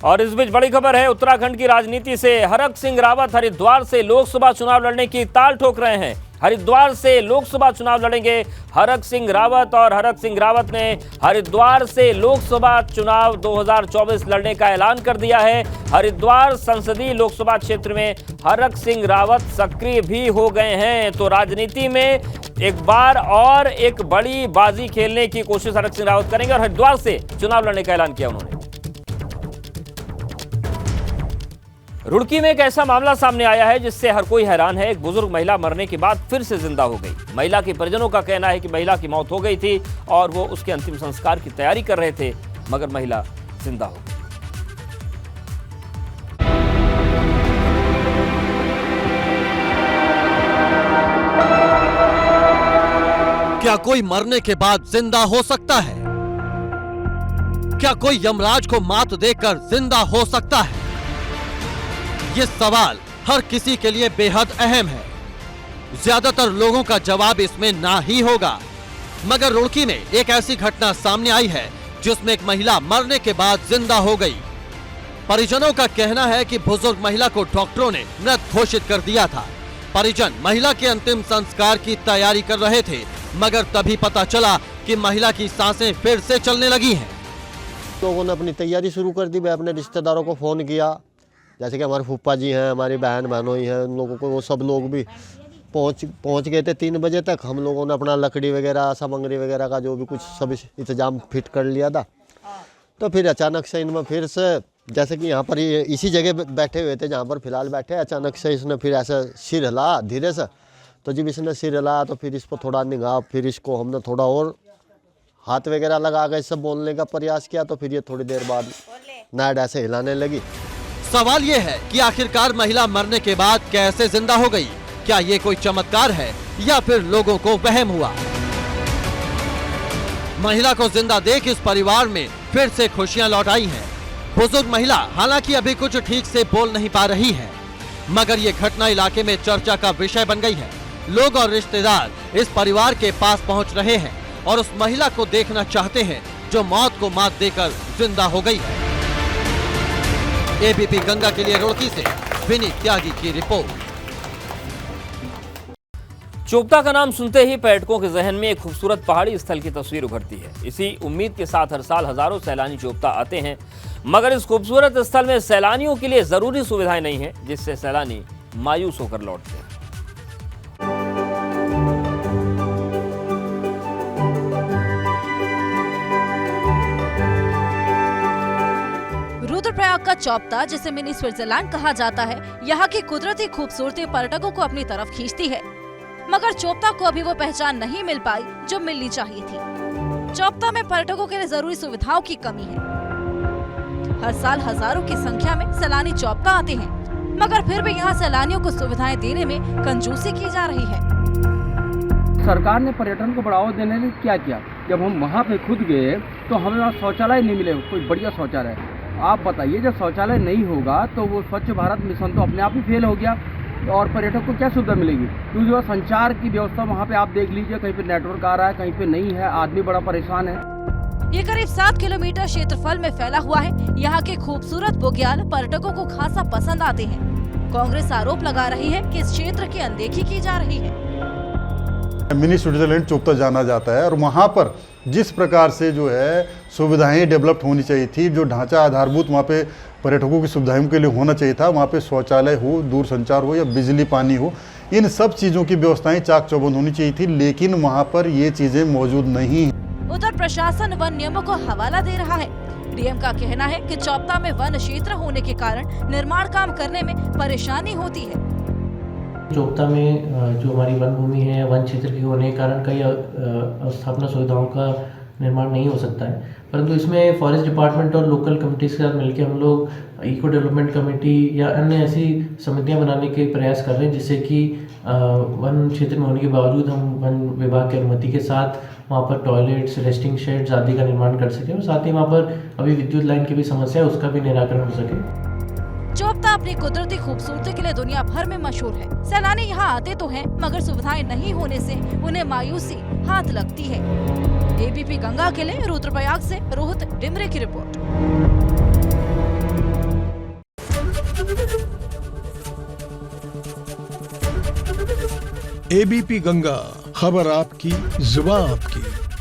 और इस बीच बड़ी खबर है, उत्तराखंड की राजनीति से हरक सिंह रावत हरिद्वार से लोकसभा चुनाव लड़ने की ताल ठोक रहे हैं। हरिद्वार से लोकसभा चुनाव लड़ेंगे हरक सिंह रावत और हरक सिंह रावत ने हरिद्वार से लोकसभा चुनाव 2024 लड़ने का ऐलान कर दिया है। हरिद्वार संसदीय लोकसभा क्षेत्र में हरक सिंह रावत सक्रिय भी हो गए हैं। तो राजनीति में एक बार और एक बड़ी बाजी खेलने की कोशिश हरक सिंह रावत करेंगे और हरिद्वार से चुनाव लड़ने का ऐलान किया उन्होंने। रुड़की में एक ऐसा मामला सामने आया है जिससे हर कोई हैरान है। एक बुजुर्ग महिला मरने के बाद फिर से जिंदा हो गई। महिला के परिजनों का कहना है कि महिला की मौत हो गई थी और वो उसके अंतिम संस्कार की तैयारी कर रहे थे, मगर महिला जिंदा हो गई। क्या कोई मरने के बाद जिंदा हो सकता है? क्या कोई यमराज को मात देकर जिंदा हो सकता है? ये सवाल हर किसी के लिए बेहद अहम है। ज्यादातर लोगों का जवाब इसमें ना ही होगा, मगर रुड़की में एक ऐसी घटना सामने आई है जिसमें एक महिला मरने के बाद जिंदा हो गई। परिजनों का कहना है कि बुजुर्ग महिला को डॉक्टरों ने मृत घोषित कर दिया था। परिजन महिला के अंतिम संस्कार की तैयारी कर रहे थे, मगर तभी पता चला कि महिला की सांसें फिर से चलने लगी हैं। लोगों ने अपनी तैयारी शुरू कर दी। मैं अपने रिश्तेदारों को फोन किया, जैसे कि हमारे फूफा जी हैं, हमारी बहन बहनोई हैं, उन लोगों को वो सब लोग भी पहुंच गए थे 3 बजे तक। हम लोगों ने अपना लकड़ी वगैरह सामग्री वगैरह का जो भी कुछ सब इंतजाम फिट कर लिया था। तो फिर अचानक से इनमें फिर से, जैसे कि यहाँ पर ये इसी जगह बैठे हुए थे जहाँ पर फिलहाल बैठे, अचानक से इसने फिर ऐसा सिर हिला धीरे से। तो जब इसने सिर हिलाया तो फिर इसको थोड़ा निगाह, फिर इसको हमने थोड़ा और हाथ वगैरह लगा कर इससे बोलने का प्रयास किया। तो फिर ये थोड़ी देर बाद नाड़ ऐसे हिलाने लगी। सवाल ये है कि आखिरकार महिला मरने के बाद कैसे जिंदा हो गई? क्या ये कोई चमत्कार है या फिर लोगों को वहम हुआ? महिला को जिंदा देख इस परिवार में फिर से खुशियां लौट आई हैं। बुजुर्ग महिला हालांकि अभी कुछ ठीक से बोल नहीं पा रही है, मगर ये घटना इलाके में चर्चा का विषय बन गई है। लोग और रिश्तेदार इस परिवार के पास पहुंच रहे हैं और उस महिला को देखना चाहते हैं जो मौत को मात देकर जिंदा हो गई है। एबीपी गंगा के लिए रुड़की से विनीत त्यागी की रिपोर्ट। चोपता का नाम सुनते ही पर्यटकों के जहन में एक खूबसूरत पहाड़ी स्थल की तस्वीर उभरती है। इसी उम्मीद के साथ हर साल हजारों सैलानी चोपता आते हैं, मगर इस खूबसूरत स्थल में सैलानियों के लिए जरूरी सुविधाएं नहीं है, जिससे सैलानी मायूस होकर लौटते हैं। रुद्रप्रयाग का चोपता, जिसे मिनी स्विट्जरलैंड कहा जाता है, यहाँ की कुदरती खूबसूरती पर्यटकों को अपनी तरफ खींचती है, मगर चोपता को अभी वो पहचान नहीं मिल पाई जो मिलनी चाहिए थी। चोपता में पर्यटकों के लिए जरूरी सुविधाओं की कमी है। हर साल हजारों की संख्या में सैलानी चोपता आते हैं, मगर फिर भी यहाँ सैलानियों को सुविधाएं देने में कंजूसी की जा रही है। सरकार ने पर्यटन को बढ़ावा देने के लिए क्या किया? जब हम वहाँ पे खुद गए तो हमें वहाँ शौचालय नहीं मिले, कोई बढ़िया शौचालय। आप बताइए, जब शौचालय नहीं होगा तो वो स्वच्छ भारत मिशन तो अपने आप ही फेल हो गया और पर्यटक को क्या सुविधा मिलेगी? क्योंकि जो संचार की व्यवस्था वहाँ पे आप देख लीजिए, कहीं पे नेटवर्क आ रहा है, कहीं पे नहीं है, आदमी बड़ा परेशान है। ये करीब 7 किलोमीटर क्षेत्रफल में फैला हुआ है। यहाँ के खूबसूरत बुग्याल पर्यटकों को खासा पसंद आते हैं। कांग्रेस आरोप लगा रही है कि इस क्षेत्र की अनदेखी की जा रही है। मिनी स्विट्जरलैंड चोपता जाना जाता है और वहाँ पर जिस प्रकार से जो है सुविधाएं डेवलप्ड होनी चाहिए थी, जो ढांचा आधारभूत वहाँ पे पर्यटकों की सुविधाओं के लिए होना चाहिए था, वहाँ पे शौचालय हो, दूरसंचार हो या बिजली पानी हो, इन सब चीज़ों की व्यवस्थाएं चाक चौबंद होनी चाहिए थी, लेकिन वहाँ पर ये चीज़ें मौजूद नहीं। उधर प्रशासन वन नियमों को हवाला दे रहा है। डीएम का कहना है कि चोपता में वन क्षेत्र होने के कारण निर्माण काम करने में परेशानी होती है। चोपता में जो हमारी वन भूमि है, वन क्षेत्र के होने के कारण कई अवस्थापना सुविधाओं का निर्माण नहीं हो सकता है, परंतु इसमें फॉरेस्ट डिपार्टमेंट और लोकल कमिटीज के साथ मिलकर हम लोग इको डेवलपमेंट कमेटी या अन्य ऐसी समितियां बनाने के प्रयास कर रहे हैं, जिससे कि वन क्षेत्र में होने के बावजूद हम वन विभाग की अनुमति के साथ वहाँ पर टॉयलेट्स, रेस्टिंग शेड्स आदि का निर्माण कर सकें और साथ ही वहाँ पर अभी विद्युत लाइन की भी समस्या है, उसका भी निराकरण हो सके। चोपता अपनी कुदरती खूबसूरती के लिए दुनिया भर में मशहूर है। सैलानी यहाँ आते तो हैं, मगर सुविधाएं नहीं होने से उन्हें मायूसी हाथ लगती है। एबीपी गंगा के लिए रुद्रप्रयाग से रोहित डिमरे की रिपोर्ट। एबीपी गंगा, खबर आपकी, जुबान आपकी।